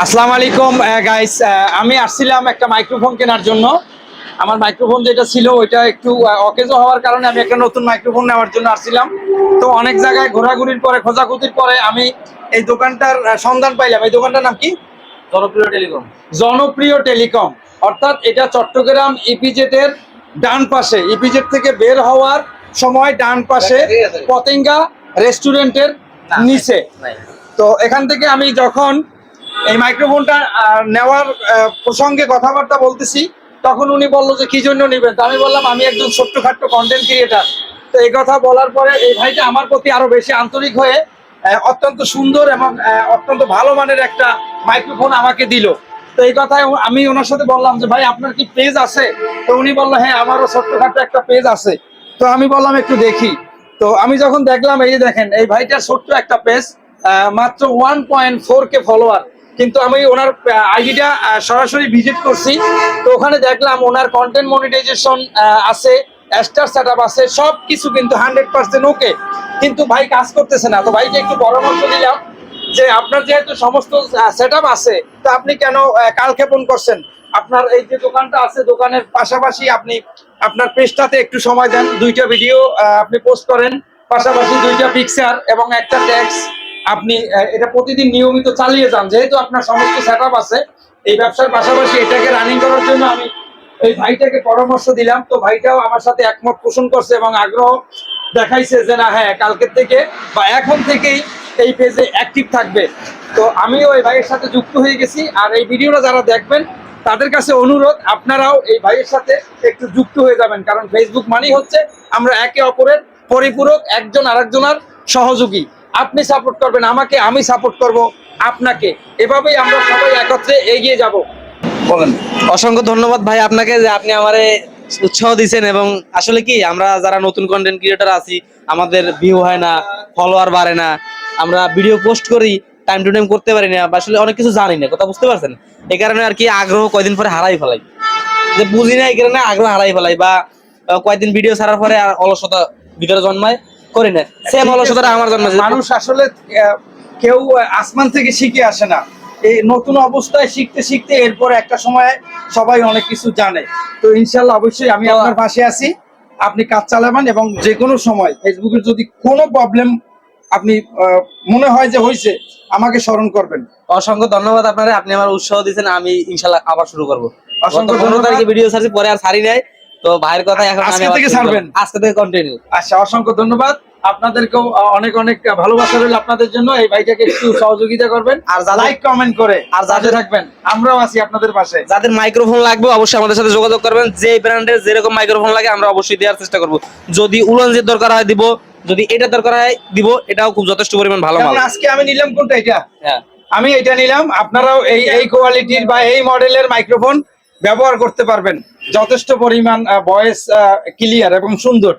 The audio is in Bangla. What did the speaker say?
আসসালামু আলাইকুম গাইস, আমি আসছিলাম একটা মাইক্রোফোন কেনার জন্য। আমার মাইক্রোফোন যেটা ছিল ওইটা একটু অকেজো হওয়ার কারণে আমি একটা নতুন মাইক্রোফোন নেওয়ার জন্য আসছিলাম। তো অনেক জায়গায় ঘোরাঘুরির পরে খোঁজাখুঁজির পরে আমি এই দোকানটার সন্ধান পাইলাম। এই দোকানটার নাম কি? জনপ্রিয় টেলিকম। জনপ্রিয় টেলিকম। অর্থাৎ এটা চট্টগ্রাম ইপিজেড এর ডান পাশে, ইপিজেড থেকে বের হওয়ার সময় ডান পাশে পতেঙ্গা রেস্টুরেন্টের নিচে। তো এখান থেকে আমি যখন এই মাইক্রোফোনটা নেওয়ার প্রসঙ্গে কথাবার্তা বলতেছি, তখন উনি বললো যে কি জন্য নেবেন। তো আমি বললাম আমি একজন ছোট্টখাট্ট কন্টেন্ট ক্রিয়েটার। তো এই কথা বলার পরে এই ভাইটা আমার প্রতি আরো বেশি আন্তরিক হয়ে অত্যন্ত সুন্দর এবং অত্যন্ত ভালো মানের একটা মাইক্রোফোন আমাকে দিল। তো এই কথায় আমি ওনার সাথে বললাম যে ভাই আপনার কি পেজ আছে? তো উনি বললো হ্যাঁ আমারও ছোট্টখাট্ট একটা পেজ আছে। তো আমি বললাম একটু দেখি। তো আমি যখন দেখলাম, এই যে দেখেন এই ভাইটার ছোট্ট একটা পেজ, মাত্র 1.4K ফলোয়ার। কিন্তু আমি ওনার আইডিটা সরাসরি ভিজিট করছি। তো ওখানে দেখলাম ওনার কন্টেন্ট মনিটাইজেশন আছে, স্টার সেটআপ আছে, সব কিছু কিন্তু 100% ওকে। কিন্তু ভাই কাজ করতেছে না। তো ভাইকে একটু পরামর্শ দিলাম যে আপনার যেহেতু সমস্ত সেটআপ আছে, তো আপনি কেন কালক্ষেপণ করছেন? আপনার এই যে দোকানটা আছে, দোকানের পাশাপাশি আপনি আপনার পেজটাতে একটু সময় দেন, 2টা ভিডিও আপনি পোস্ট করেন, পাশাপাশি 2টা পিকচার এবং একটা ট্যাক্স আপনি এটা প্রতিদিন নিয়মিত চালিয়ে যান। যেহেতু আপনার সমস্ত সেটআপ আছে, এই ব্যবসার পাশাপাশি এটাকে রানিং করার জন্য আমি এই ভাইটাকে পরামর্শ দিলাম। তো ভাইটাও আমার সাথে একমত পোষণ করছে এবং আগ্রহ দেখাইছে যে না হ্যাঁ কালকের থেকে বা এখন থেকেই এই পেজে অ্যাক্টিভ থাকবে। তো আমিও এই ভাইয়ের সাথে যুক্ত হয়ে গেছি। আর এই ভিডিওটা যারা দেখবেন তাদের কাছে অনুরোধ, আপনারাও এই ভাইয়ের সাথে একটু যুক্ত হয়ে যাবেন। কারণ ফেসবুক মানেই হচ্ছে আমরা একে অপরের পরিপূরক, একজন আরেকজনের সহযোগী। আপনি সাপোর্ট করবেন আমাকে, আমি সাপোর্ট করব আপনাকে। এভাবেই আমরা সবাই একত্রে এগিয়ে যাব। বলেন। অসংখ্য ধন্যবাদ ভাই আপনাকে যে আপনি আমারে উৎসাহ দিয়েছেন। এবং আসলে কি আমরা যারা নতুন কন্টেন্ট ক্রিয়েটর আছি, আমাদের ভিউ হয় না, ফলোয়ার বাড়ে না, আমরা ভিডিও পোস্ট করি টাইম টু টাইম করতে পারি না, আসলে অনেক কিছু জানি না, কথা বুঝতে পারছেন? এই কারণে আর কি আগ্রহ কয়দিন পরে হারাই ফেলাই, যে বুঝি না, এই কারণে আগ্রহ হারাই ফেলাই, বা কয়েকদিন ভিডিও ছাড়ার পরে আর অলসতা ভিতরে জন্মায়, করি না। সেম অলসতাটা আমার জন্মায়। মানুষ আসলে কেউ আসমান থেকে শিখে আসে না। এই নতুন অবস্থায় শিখতে শিখতে এরপর একটা সময় সবাই অনেক কিছু জানে। তো ইনশাল্লাহ অবশ্যই আমি আপনার পাশে আছি। আপনি কাজ চালাবেন এবং যে কোনো সময় ফেসবুকের যদি কোনো প্রবলেম আপনি মনে হয় যে হয়েছে, আমাকে স্মরণ করবেন। অসংখ্য ধন্যবাদ আপনারা, আপনি আমার উৎসাহ দিয়েছেন। আমি ইনশাল্লাহ আবার শুরু করবো। অসংখ্য 15 ধন্যবাদ। তারিখে ভিডিও ছাড়ছি, পরে আর ছাড়ি নাই। তো ভাইয়ের কথা এখন আজকে থেকে ছাড়বেন? আজকে থেকে কন্টিনিউ। আচ্ছা, অসংখ্য ধন্যবাদ। আপনাদেরকেও অনেক অনেক ভালোবাসা রইল আপনাদের জন্য। এই ভাইটাকে একটু সহযোগিতা করবেন আর লাইক কমেন্ট করে আর যাদের থাকবেন, আমরাও আছি আপনাদের পাশে। যাদের মাইক্রোফোন লাগবে অবশ্যই আমাদের সাথে যোগাযোগ করবেন। যে ব্র্যান্ডের যেরকম মাইক্রোফোন লাগে আমরা অবশ্যই দেওয়ার চেষ্টা করব। যদি উলনজির দরকার হয় দিব, যদি এটা দরকার হয় দিব। এটাও খুব যথেষ্ট পরিমাণ ভালো মাল। আজকে আমি নিলাম কোনটা? এটা হ্যাঁ, আমি এটা নিলাম। আপনারাও এই কোয়ালিটির বা এই মডেলের মাইক্রোফোন ব্যবহার করতে পারবেন। যথেষ্ট পরিমাণ ভয়েস ক্লিয়ার এবং সুন্দর।